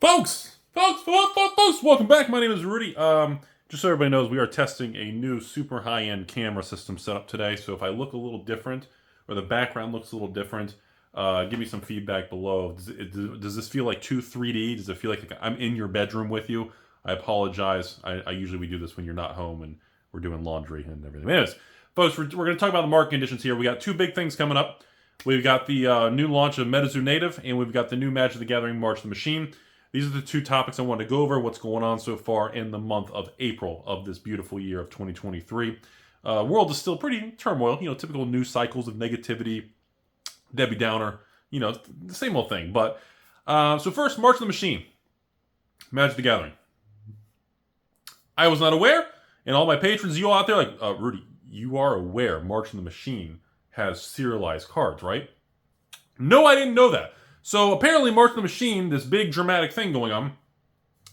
Folks, welcome back. My name is Rudy. Just so everybody knows, we are testing a new super high-end camera system setup today. So if I look a little different, or the background looks a little different, give me some feedback below. Does this feel like too 3D? Does it feel like I'm in your bedroom with you? I apologize. I usually we do this when you're not home and we're doing laundry and everything. Anyways, folks, we're going to talk about the market conditions here. We got two big things coming up. We've got the new launch of MetaZoo Native, and we've got the new Magic the Gathering March of the Machine. These are the two topics I want to go over, what's going on so far in the month of April of this beautiful year of 2023. World is still pretty turmoil, typical news cycles of negativity, Debbie Downer, the same old thing. But so first, March of the Machine, Magic the Gathering. I was not aware, and all my patrons, you all out there, like, Rudy, you are aware March of the Machine has serialized cards, right? No, I didn't know that. So apparently March of the Machine, this big dramatic thing going on,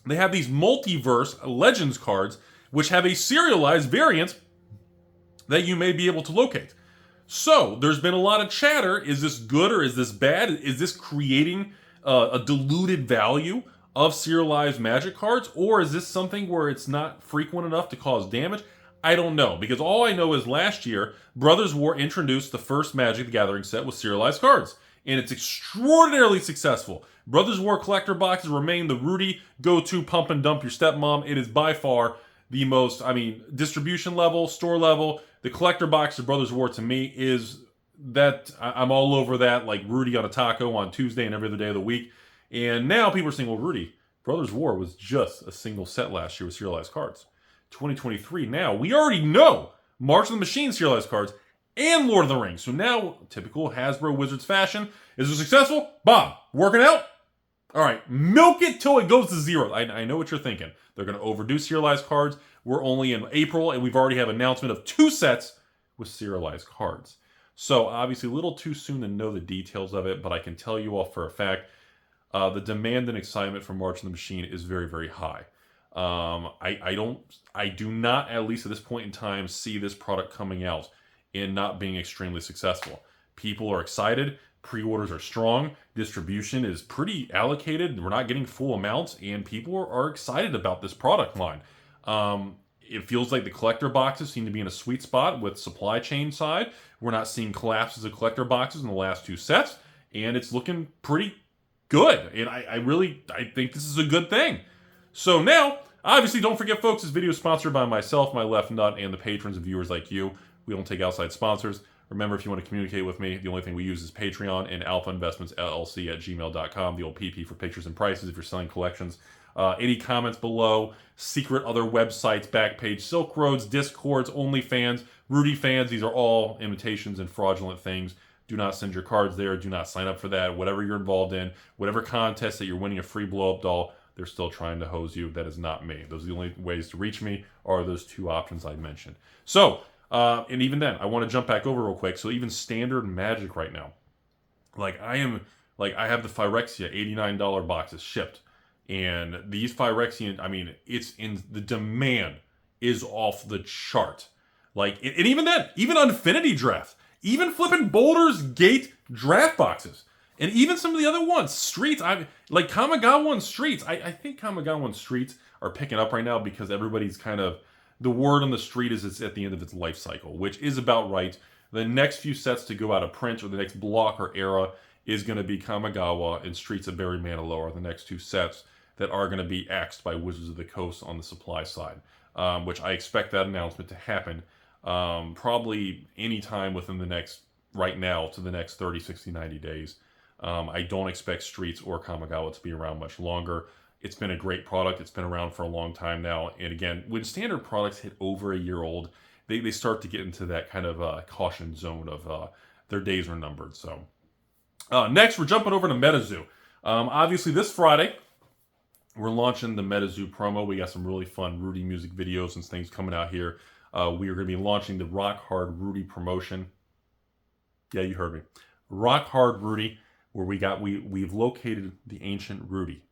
they have these multiverse Legends cards which have a serialized variant that you may be able to locate. So there's been a lot of chatter. Is this good or is this bad? Is this creating a diluted value of serialized Magic cards? Or is this something where it's not frequent enough to cause damage? I don't know, because all I know is last year, Brothers War introduced the first Magic the Gathering set with serialized cards. And it's extraordinarily successful. Brothers War collector boxes remain the Rudy go-to pump and dump your stepmom. It is by far the most, distribution level, store level. The collector box of Brothers War to me is that, I'm all over that, like Rudy on a taco on Tuesday and every other day of the week. And now people are saying, well, Rudy, Brothers War was just a single set last year with serialized cards. 2023 now, we already know March of the Machine serialized cards and Lord of the Rings. So now, typical Hasbro Wizards fashion, is it successful? Bob, working out? All right, milk it till it goes to zero. I know what you're thinking. They're going to overdo serialized cards. We're only in April, and we've already have an announcement of 2 sets with serialized cards. So obviously a little too soon to know the details of it, but I can tell you all for a fact, the demand and excitement for March of the Machine is very, very high. I do not, at least at this point in time, see this product coming out and not being extremely successful. People are excited, pre-orders are strong, distribution is pretty allocated, we're not getting full amounts, and people are excited about this product line. It feels like the collector boxes seem to be in a sweet spot with supply chain side. We're not seeing collapses of collector boxes in the last 2 sets, and it's looking pretty good. And I think this is a good thing. So now, obviously, don't forget, folks, this video is sponsored by myself, my left nut, and the patrons and viewers like you. We don't take outside sponsors. Remember, if you want to communicate with me, the only thing we use is Patreon and AlphainvestmentsLLC at gmail.com, the old PP for pictures and prices if you're selling collections. Any comments below, secret other websites, Backpage, Silk Roads, Discords, OnlyFans, Rudy fans, these are all imitations and fraudulent things. Do not send your cards there. Do not sign up for that. Whatever you're involved in, whatever contest that you're winning a free blow-up doll, they're still trying to hose you. That is not me. Those are the only ways to reach me are those 2 options I mentioned. So, and even then, I want to jump back over real quick. So even standard Magic right now, I have the Phyrexia $89 boxes shipped. And these Phyrexian, it's in, the demand is off the chart. And even then, even Infinity Draft, even flipping Boulder's Gate draft boxes. And even some of the other ones, Streets, like Kamigawa and Streets. I think Kamigawa and Streets are picking up right now because everybody's kind of, the word on the street is it's at the end of its life cycle, which is about right. The next few sets to go out of print, or the next block or era, is going to be Kamigawa and Streets of Barry Manilow are the next 2 sets that are going to be axed by Wizards of the Coast on the supply side, which I expect that announcement to happen probably anytime within the next, right now, to the next 30, 60, 90 days. I don't expect Streets or Kamigawa to be around much longer. It's been a great product. It's been around for a long time now. And again, when standard products hit over a year old, they start to get into that kind of caution zone of their days are numbered. So next, we're jumping over to MetaZoo. Obviously, this Friday, we're launching the MetaZoo promo. We got some really fun Rudy music videos and things coming out here. We are going to be launching the Rock Hard Rudy promotion. Yeah, you heard me. Rock Hard Rudy, where we've located the ancient Rudy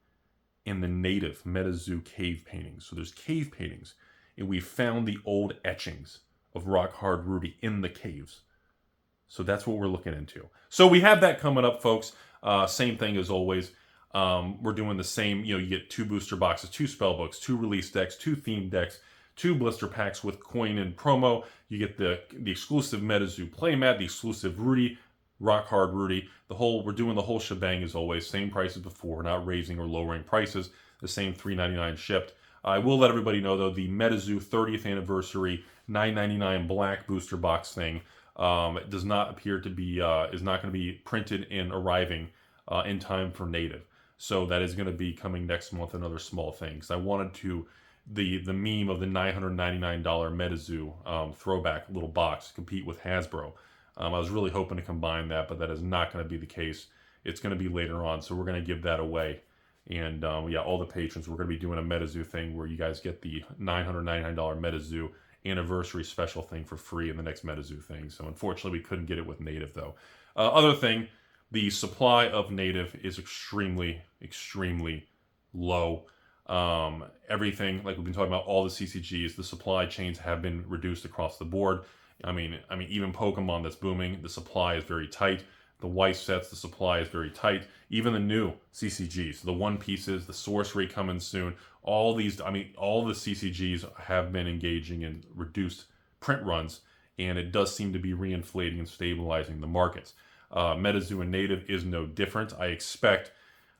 in the native MetaZoo cave paintings. So there's cave paintings, and we found the old etchings of Rock Hard Rudy in the caves. So that's what we're looking into. So we have that coming up, folks. Same thing as always. We're doing the same, you get 2 booster boxes, 2 spell books, 2 release decks, 2 theme decks, 2 blister packs with coin and promo. You get the exclusive MetaZoo playmat, the exclusive Rudy, Rock Hard Rudy. We're doing the whole shebang as always. Same prices before. We're not raising or lowering prices. The same $3.99 shipped. I will let everybody know though, the MetaZoo 30th anniversary $9.99 black booster box thing it does not appear to be is not going to be printed and arriving in time for native. So that is going to be coming next month. Another small thing because I wanted to the meme of the $999 MetaZoo throwback little box compete with Hasbro. I was really hoping to combine that, but that is not going to be the case. It's going to be later on, so we're going to give that away. And yeah, all the patrons, we're going to be doing a MetaZoo thing where you guys get the $999 MetaZoo anniversary special thing for free in the next MetaZoo thing. So unfortunately, we couldn't get it with native though. Other thing, the supply of native is extremely, extremely low. Everything, like we've been talking about, all the CCGs, the supply chains have been reduced across the board. I mean, even Pokemon that's booming, the supply is very tight. The white sets, the supply is very tight. Even the new CCGs, the One Pieces, the Sorcery coming soon. All these, all the CCGs have been engaging in reduced print runs, and it does seem to be reinflating and stabilizing the markets. MetaZoo and Native is no different. I expect,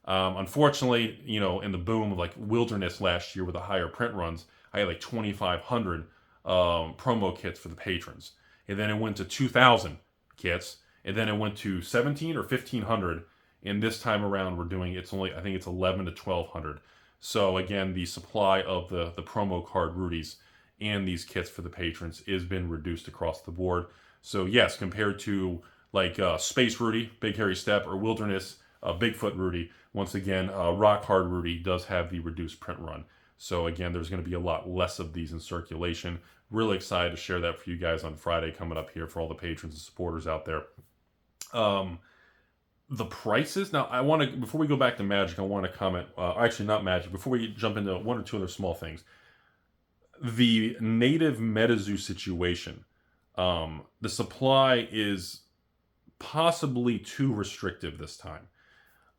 unfortunately, in the boom of like Wilderness last year with the higher print runs, I had like 2,500 promo kits for the patrons. And then it went to 2,000 kits. And then it went to 17 or 1,500. And this time around, we're doing, I think it's 11 to 1,200. So again, the supply of the promo card Rudies and these kits for the patrons has been reduced across the board. So yes, compared to like Space Rudy, Big Hairy Step, or Wilderness, Bigfoot Rudy, once again, Rock Hard Rudy does have the reduced print run. So again, there's going to be a lot less of these in circulation. Really excited to share that for you guys on Friday coming up here for all the patrons and supporters out there. The prices, now I want to, before we go back to Magic, I want to comment, actually not Magic, before we jump into one or two other small things. The native MetaZoo situation, the supply is possibly too restrictive this time.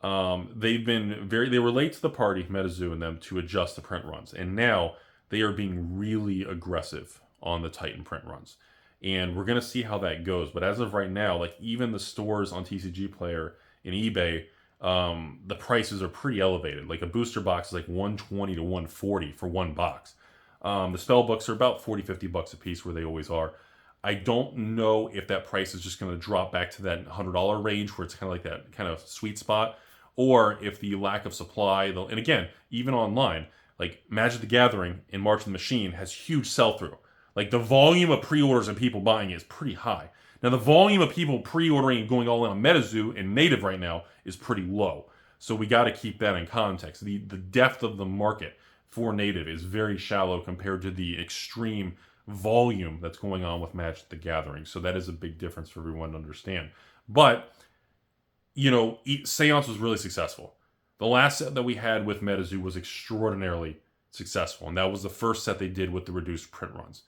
They were late to the party, MetaZoo and them, to adjust the print runs. And now they are being really aggressive on the Titan print runs. And we're going to see how that goes. But as of right now, like even the stores on TCG Player and eBay, the prices are pretty elevated. Like a booster box is like $120 to $140 for one box. The spell books are about $40-50 a piece, where they always are. I don't know if that price is just going to drop back to that $100 range where it's kind of like that kind of sweet spot, or if the lack of supply, and again, even online, like Magic the Gathering and March of the Machine has huge sell-through. Like the volume of pre-orders and people buying it is pretty high. Now the volume of people pre-ordering and going all in on MetaZoo and Native right now is pretty low. So we got to keep that in context. The depth of the market for Native is very shallow compared to the extreme volume that's going on with Magic the Gathering. So that is a big difference for everyone to understand. But, Seance was really successful. The last set that we had with MetaZoo was extraordinarily successful. And that was the first set they did with the reduced print runs.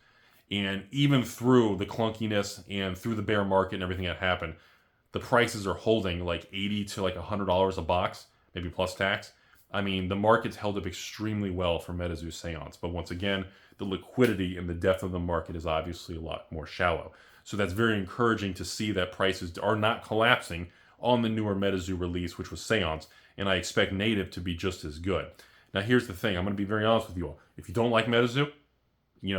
And even through the clunkiness and through the bear market and everything that happened, the prices are holding like $80 to like $100 a box, maybe plus tax. The market's held up extremely well for MetaZoo Seance. But once again, the liquidity and the depth of the market is obviously a lot more shallow. So that's very encouraging to see that prices are not collapsing on the newer MetaZoo release, which was Seance. And I expect Native to be just as good. Now, here's the thing. I'm going to be very honest with you all. If you don't like MetaZoo,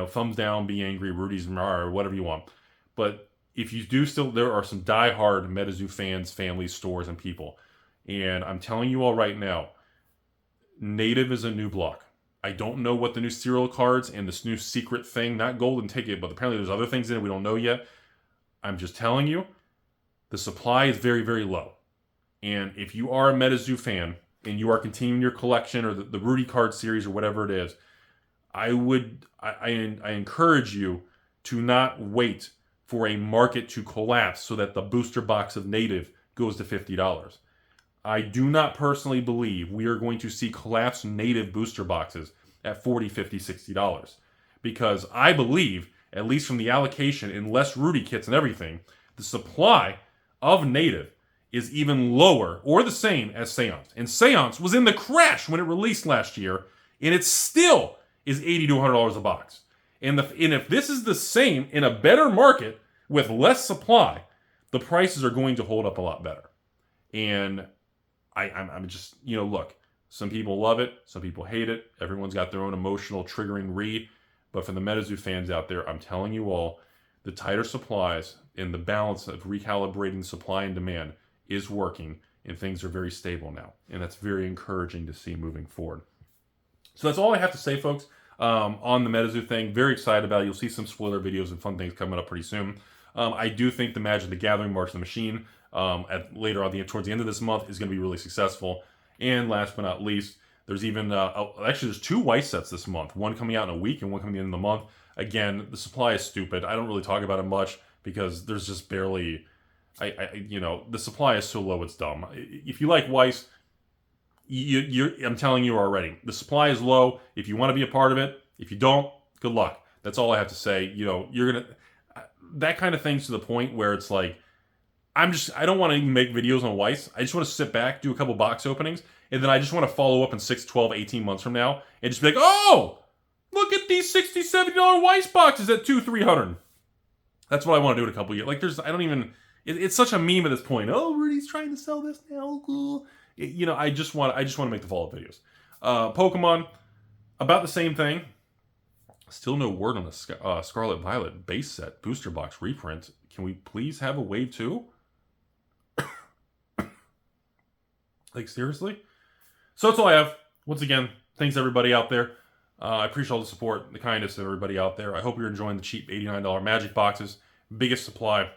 thumbs down, be angry, Rudy's, or whatever you want. But if you do still, there are some diehard MetaZoo fans, families, stores, and people. And I'm telling you all right now, Native is a new block. I don't know what the new serial cards and this new secret thing, not golden ticket, but apparently there's other things in it we don't know yet. I'm just telling you, the supply is very, very low. And if you are a MetaZoo fan and you are continuing your collection or the Rudy card series or whatever it is, I encourage you to not wait for a market to collapse so that the booster box of Native goes to $50. I do not personally believe we are going to see collapsed Native booster boxes at $40, $50, $60. Because I believe, at least from the allocation and less Rudy kits and everything, the supply of Native is even lower or the same as Seance. And Seance was in the crash when it released last year, and it still is $80 to $100 a box. And if this is the same in a better market with less supply, the prices are going to hold up a lot better. And I'm just, look, some people love it, some people hate it. Everyone's got their own emotional triggering read. But for the MetaZoo fans out there, I'm telling you all, the tighter supplies and the balance of recalibrating supply and demand is working, and things are very stable now. And that's very encouraging to see moving forward. So that's all I have to say, folks, on the MetaZoo thing. Very excited about it. You'll see some spoiler videos and fun things coming up pretty soon. I do think the Magic the Gathering March of the Machine later on towards the end of this month is going to be really successful. And last but not least, there's even actually there's 2 Weiss sets this month. One coming out in a week and one coming in the month. Again, the supply is stupid. I don't really talk about it much because there's just barely, the supply is so low it's dumb. If you like Weiss, I'm telling you already, the supply is low. If you want to be a part of it, if you don't, good luck. That's all I have to say. You're gonna that kind of things to the point where it's like, I don't want to even make videos on Weiss. I just want to sit back, do a couple box openings, and then I just want to follow up in 6, 12, 18 months from now and just be like, oh, look at these $60, $70 Weiss boxes at $200, $300. That's what I want to do in a couple of years. Like, it's such a meme at this point. Oh, Rudy's trying to sell this now. Cool. I just want to make the follow-up videos. Pokemon, about the same thing. Still no word on the Scarlet Violet base set booster box reprint. Can we please have a wave 2? Like, seriously? So that's all I have. Once again, thanks everybody out there. I appreciate all the support, the kindness of everybody out there. I hope you're enjoying the cheap $89 Magic boxes. Biggest supply,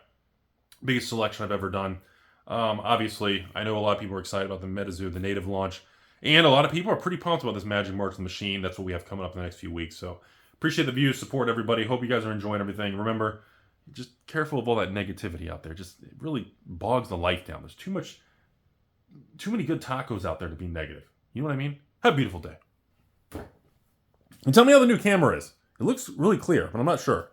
biggest selection I've ever done. Obviously, I know a lot of people are excited about the MetaZoo, the native launch. And a lot of people are pretty pumped about this Magic March of the Machine. That's what we have coming up in the next few weeks. So appreciate the views, support, everybody. Hope you guys are enjoying everything. Remember, just careful of all that negativity out there. It really bogs the life down. There's too many good tacos out there to be negative. You know what I mean? Have a beautiful day. And tell me how the new camera is. It looks really clear, but I'm not sure.